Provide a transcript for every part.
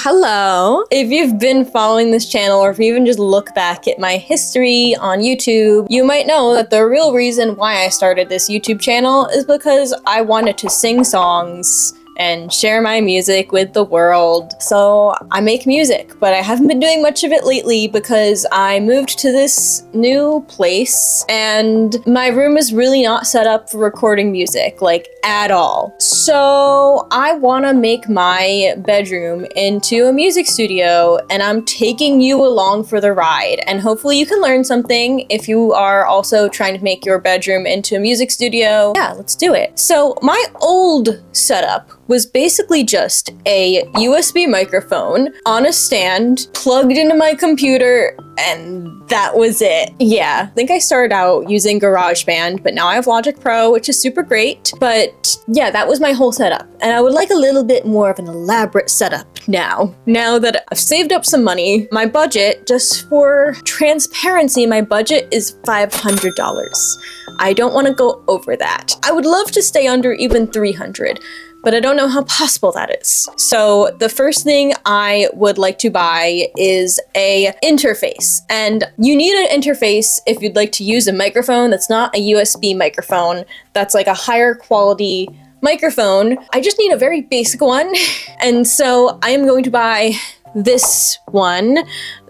Hello! If you've been following this channel, or if you even just look back at my history on YouTube, you might know that the real reason why I started this YouTube channel is because I wanted to sing songs and share my music with the world. So I make music, but I haven't been doing much of it lately because I moved to this new place and my room is really not set up for recording music, like at all. So I want to make my bedroom into a music studio, and I'm taking you along for the ride, and hopefully you can learn something if you are also trying to make your bedroom into a music studio. Yeah, let's do it. So my old setup was basically just a USB microphone on a stand plugged into my computer, and that was it. Yeah, I think I started out using GarageBand, but now I have Logic Pro, which is super great. But yeah, that was my whole setup. And I would like a little bit more of an elaborate setup now. Now that I've saved up some money, my budget, just for transparency, my budget is $500. I don't want to go over that. I would love to stay under even $300. But I don't know how possible that is. So the first thing I would like to buy is a interface. And you need an interface if you'd like to use a microphone that's not a USB microphone, that's like a higher quality microphone. I just need a very basic one. And so I am going to buy this one.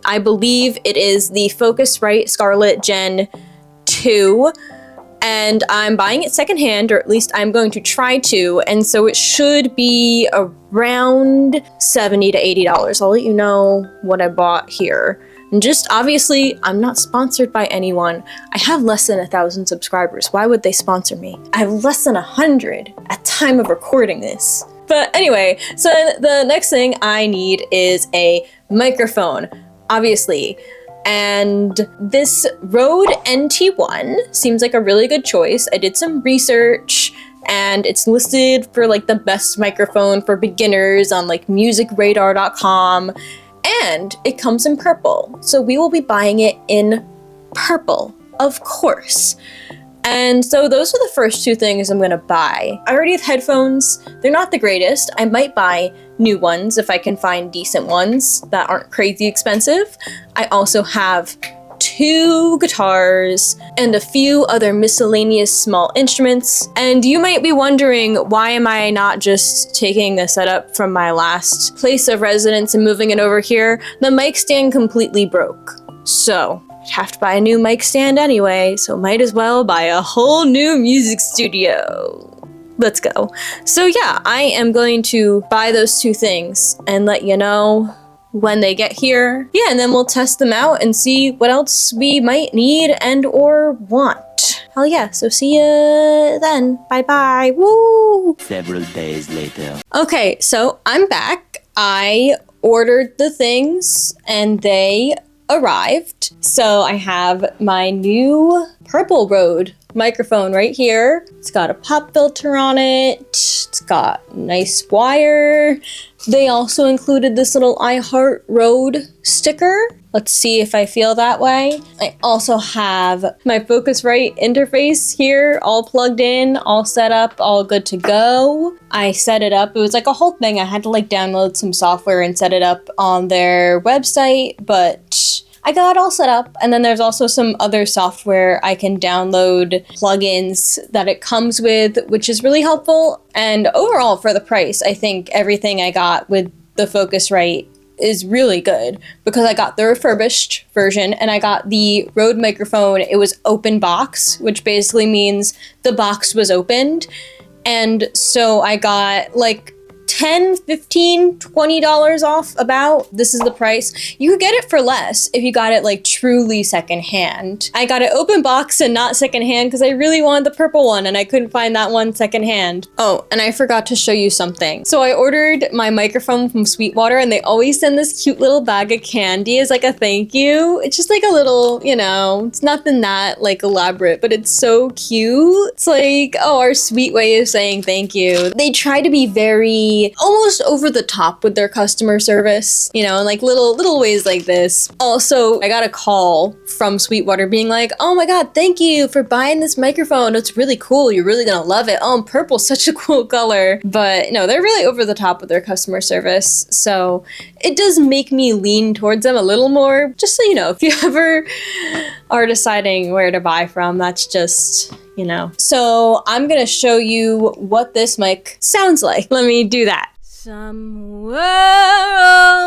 I believe it is the Focusrite Scarlett Gen 2. And I'm buying it secondhand, or at least I'm going to try to, and so it should be around $70 to $80. I'll let you know what I bought here. And just obviously, I'm not sponsored by anyone. I have less than 1,000 subscribers. Why would they sponsor me? I have less than 100 at time of recording this. But anyway, so the next thing I need is a microphone, obviously. And this Rode NT1 seems like a really good choice. I did some research and it's listed for like the best microphone for beginners on like musicradar.com, and it comes in purple. So we will be buying it in purple, of course. And so those are the first two things I'm gonna buy. I already have headphones. They're not the greatest. I might buy new ones if I can find decent ones that aren't crazy expensive. I also have 2 guitars and a few other miscellaneous small instruments. And you might be wondering, why am I not just taking a setup from my last place of residence and moving it over here? The mic stand completely broke. So I'd have to buy a new mic stand anyway, so might as well buy a whole new music studio. Let's go. So yeah, I am going to buy those 2 things and let you know when they get here. Yeah, and then we'll test them out and see what else we might need and or want. Hell yeah, so see ya then. Bye bye. Woo! Several days later. Okay, so I'm back. I ordered the things and they arrived. So I have my new purple Rode microphone right here. It's got a pop filter on it. It's got nice wire. They also included this little I Heart Rode sticker. Let's see if I feel that way. I also have my Focusrite interface here, all plugged in, all set up, all good to go. I set it up. It was like a whole thing. I had to like download some software and set it up on their website, but I got it all set up. And then there's also some other software I can download, plugins that it comes with, which is really helpful. And overall, for the price, I think everything I got with the Focusrite is really good, because I got the refurbished version and I got the Rode microphone. It was open box, which basically means the box was opened. And so I got like $10, $15, $20 off about. This is the price. You could get it for less if you got it like truly secondhand. I got it open box and not secondhand because I really wanted the purple one and I couldn't find that one secondhand. Oh, and I forgot to show you something. So I ordered my microphone from Sweetwater and they always send this cute little bag of candy as like a thank you. It's just like a little, you know, it's nothing that like elaborate, but it's so cute. It's like, oh, our sweet way of saying thank you. They try to be very very almost over the top with their customer service, you know, and like little ways like this. Also, I got a call from Sweetwater being like, oh my god, thank you for buying this microphone. It's really cool. You're really gonna love it. Oh, purple's such a cool color. But no, they're really over the top with their customer service. So it does make me lean towards them a little more. Just so you know, if you ever are deciding where to buy from, that's just, you know. So I'm gonna show you what this mic sounds like. Let me do that. Somewhere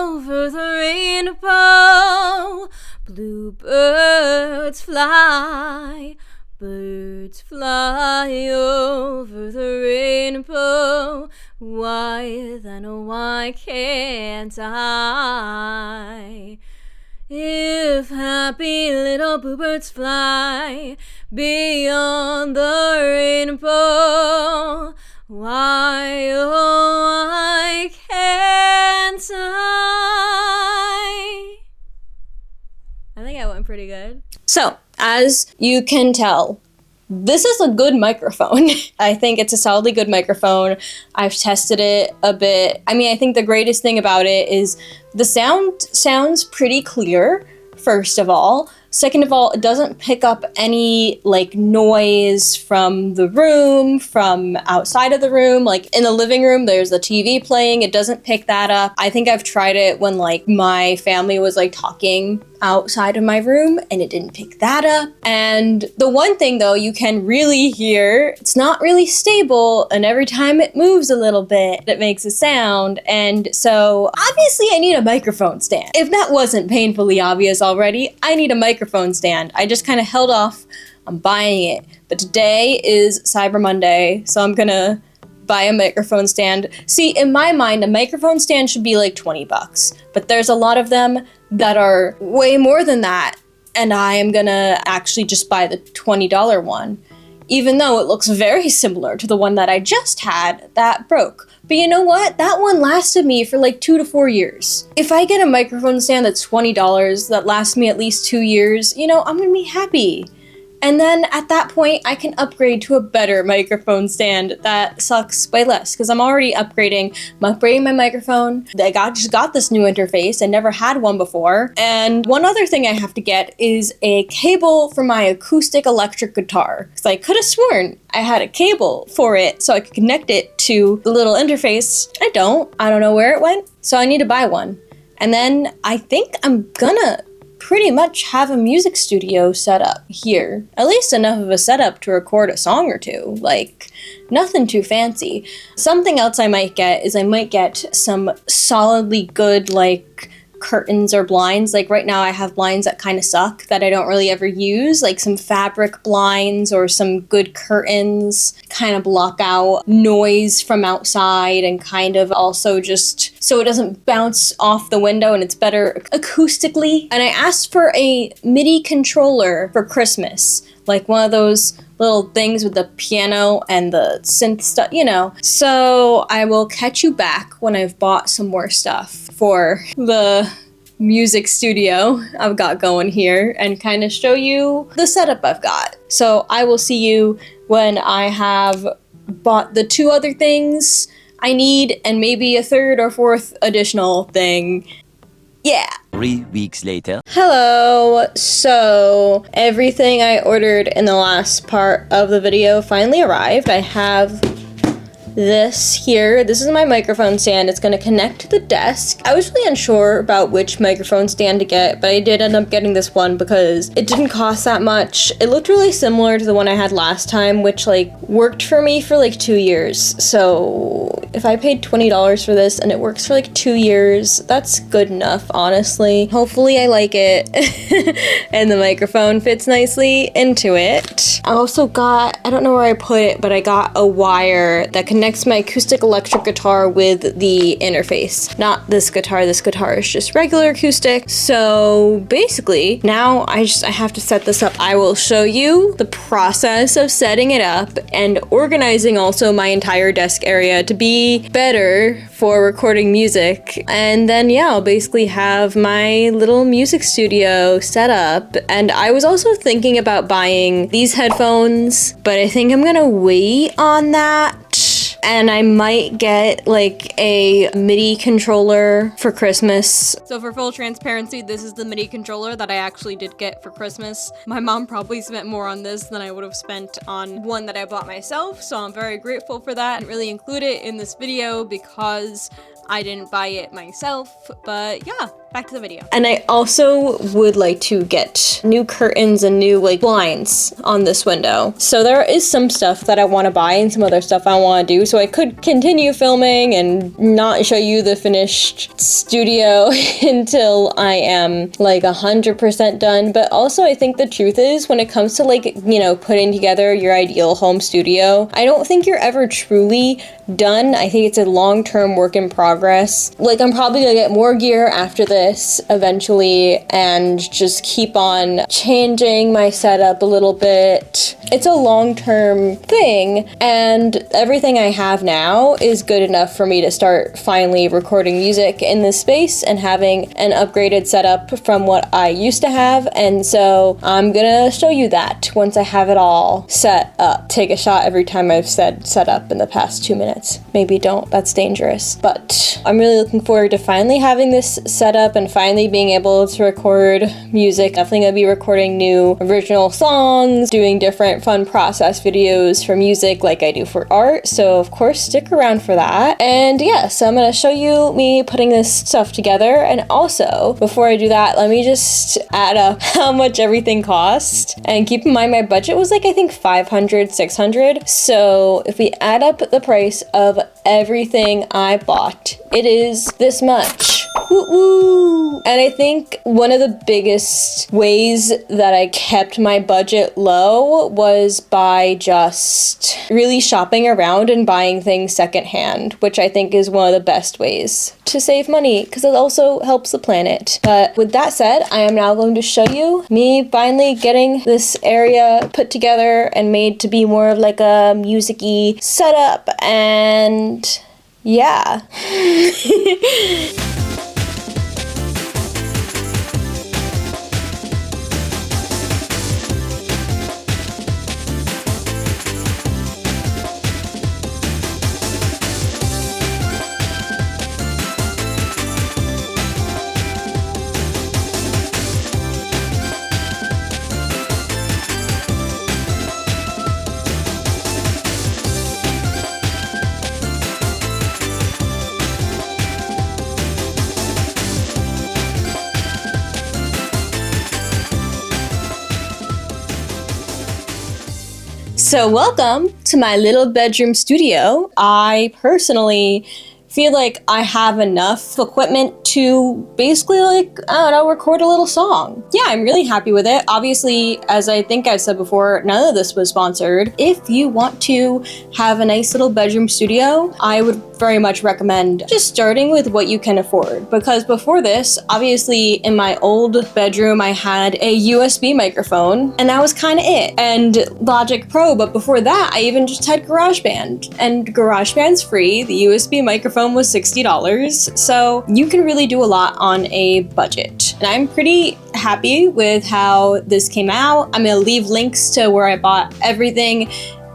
over the rainbow, bluebirds fly. Birds fly over the rainbow. Why then, why can't I? If happy little bluebirds fly beyond the rainbow, why, oh, why can't I? I think I went pretty good. So, as you can tell, this is a good microphone. I think it's a solidly good microphone. I've tested it a bit. I mean, I think the greatest thing about it is the sound sounds pretty clear, first of all. Second of all, it doesn't pick up any like noise from the room, from outside of the room. Like in the living room, there's the TV playing. It doesn't pick that up. I think I've tried it when like my family was like talking outside of my room and it didn't pick that up. And the one thing though you can really hear, it's not really stable, and every time it moves a little bit, it makes a sound. And so obviously I need a microphone stand. If that wasn't painfully obvious already, I need a microphone stand. I just kind of held off on buying it. But today is Cyber Monday, so I'm gonna buy a microphone stand. See, in my mind, a microphone stand should be like 20 bucks, but there's a lot of them that are way more than that, and I am gonna actually just buy the $20 one, even though it looks very similar to the one that I just had that broke. But you know what? That one lasted me for like 2 to 4 years. If I get a microphone stand that's $20 that lasts me at least 2 years, you know, I'm gonna be happy. And then at that point, I can upgrade to a better microphone stand that sucks way less, because I'm already upgrading. I'm upgrading my microphone. I just got this new interface. I never had one before. And one other thing I have to get is a cable for my acoustic electric guitar, because I could have sworn I had a cable for it so I could connect it to the little interface. I don't know where it went. So I need to buy one. And then I think I'm gonna pretty much have a music studio set up here. At least enough of a setup to record a song or two. Like, nothing too fancy. Something else I might get is I might get some solidly good, like, curtains or blinds. Like right now I have blinds that kind of suck that I don't really ever use, like some fabric blinds or some good curtains, kind of block out noise from outside and kind of also just so it doesn't bounce off the window and it's better acoustically. And I asked for a MIDI controller for Christmas, like one of those little things with the piano and the synth stuff, you know. So I will catch you back when I've bought some more stuff for the music studio I've got going here and kind of show you the setup I've got. So I will see you when I have bought the 2 other things I need and maybe a 3rd or 4th additional thing. Yeah. 3 weeks later. Hello. So everything I ordered in the last part of the video finally arrived. I have this here. This is my microphone stand. It's going to connect to the desk. I was really unsure about which microphone stand to get, but I did end up getting this one because it didn't cost that much. It looked really similar to the one I had last time, which like worked for me for like 2 years. So if I paid $20 for this and it works for like 2 years, that's good enough, honestly. Hopefully I like it and the microphone fits nicely into it. I also got, I don't know where I put it, but I got a wire that connects my acoustic electric guitar with the interface. Not this guitar is just regular acoustic. So basically now I have to set this up. I will show you the process of setting it up and organizing also my entire desk area to be better for recording music. And then yeah, I'll basically have my little music studio set up. And I was also thinking about buying these headphones, but I think I'm gonna wait on that and I might get like a MIDI controller for Christmas. So for full transparency, this is the MIDI controller that I actually did get for Christmas. My mom probably spent more on this than I would have spent on one that I bought myself, so I'm very grateful for that. I didn't really include it in this video because I didn't buy it myself, but yeah, back to the video. And I also would like to get new curtains and new like blinds on this window. So there is some stuff that I want to buy and some other stuff I want to do, so I could continue filming and not show you the finished studio until I am like 100% done. But also I think the truth is, when it comes to like, you know, putting together your ideal home studio, I don't think you're ever truly done. I think it's a long-term work in progress. Like, I'm probably gonna get more gear after this eventually and just keep on changing my setup a little bit. It's a long-term thing, and everything I have now is good enough for me to start finally recording music in this space and having an upgraded setup from what I used to have. And so I'm gonna show you that once I have it all set up. Take a shot every time I've said set up in the past 2 minutes. Maybe don't, that's dangerous. But I'm really looking forward to finally having this set up and finally being able to record music. Definitely gonna be recording new original songs, doing different fun process videos for music like I do for art. So of course, stick around for that. And yeah, so I'm gonna show you me putting this stuff together. And also, before I do that, let me just add up how much everything cost. And keep in mind, my budget was like, I think 500, 600. So if we add up the price of everything I bought, it is this much. Woo-woo. And I think one of the biggest ways that I kept my budget low was by just really shopping around and buying things secondhand, which I think is one of the best ways to save money because it also helps the planet. But with that said, I am now going to show you me finally getting this area put together and made to be more of like a music-y setup, and yeah. So welcome to my little bedroom studio. I personally feel like I have enough equipment to basically, like, I don't know, record a little song. Yeah, I'm really happy with it. Obviously, as I think I've said before, none of this was sponsored. If you want to have a nice little bedroom studio, I would very much recommend just starting with what you can afford. Because before this, obviously in my old bedroom, I had a USB microphone and that was kind of it. And Logic Pro, but before that, I even just had GarageBand. And GarageBand's free. The USB microphone was $60. So you can really do a lot on a budget. And I'm pretty happy with how this came out. I'm gonna leave links to where I bought everything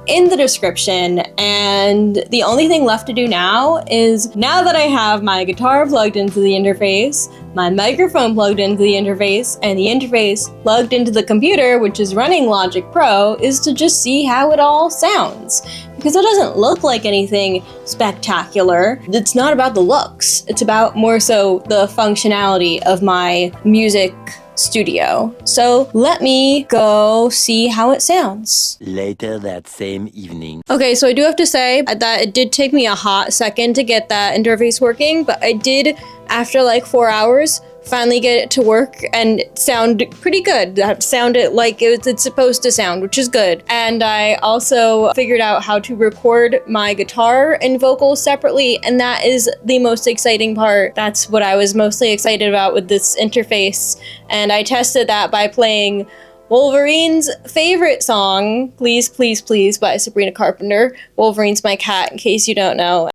in the description, and the only thing left to do now is, now that I have my guitar plugged into the interface, my microphone plugged into the interface, and the interface plugged into the computer, which is running Logic Pro, is to just see how it all sounds. Because it doesn't look like anything spectacular. It's not about the looks, it's about more so the functionality of my music studio. So let me go see how it sounds. Later that same evening. Okay, so I do have to say that it did take me a hot second to get that interface working, but I did, after like 4 hours, finally get it to work and sound pretty good. That sounded like it's supposed to sound, which is good. And I also figured out how to record my guitar and vocals separately, and that is the most exciting part. That's what I was mostly excited about with this interface. And I tested that by playing Wolverine's favorite song, Please, Please, Please, by Sabrina Carpenter. Wolverine's my cat, in case you don't know.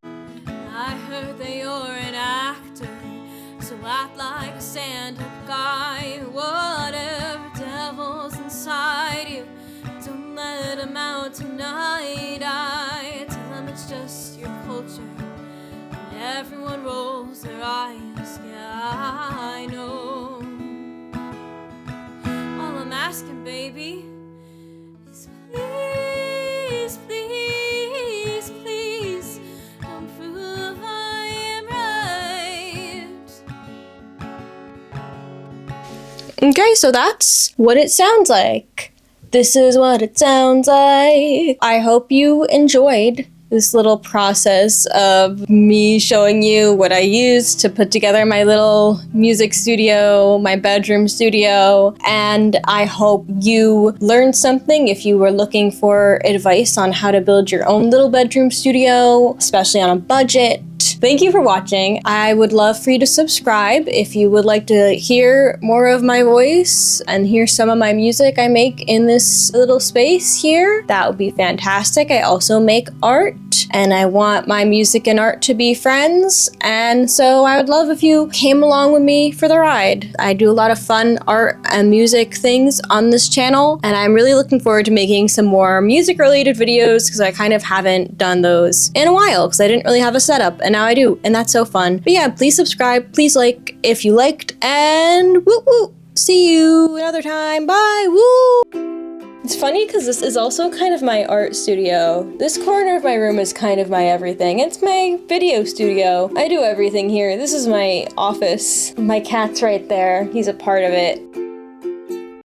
I heard that you're an actor, so act like a stand-up guy. Whatever devil's inside you, don't let him out tonight. I tell him it's just your culture. And everyone rolls their eyes, yeah, I know. All I'm asking, baby, is please, please, please don't prove I am right. Okay, so that's what it sounds like. This is what it sounds like. I hope you enjoyed this little process of me showing you what I used to put together my little music studio, my bedroom studio, and I hope you learned something if you were looking for advice on how to build your own little bedroom studio, especially on a budget. Thank you for watching. I would love for you to subscribe if you would like to hear more of my voice and hear some of my music I make in this little space here. That would be fantastic. I also make art, and I want my music and art to be friends, and so I would love if you came along with me for the ride. I do a lot of fun art and music things on this channel, and I'm really looking forward to making some more music related videos because I kind of haven't done those in a while because I didn't really have a setup, and now I do, and that's so fun. But yeah, please subscribe, please like if you liked, and woo woo! See you another time, bye, woo! It's funny because this is also kind of my art studio. This corner of my room is kind of my everything. It's my video studio. I do everything here. This is my office. My cat's right there. He's a part of it.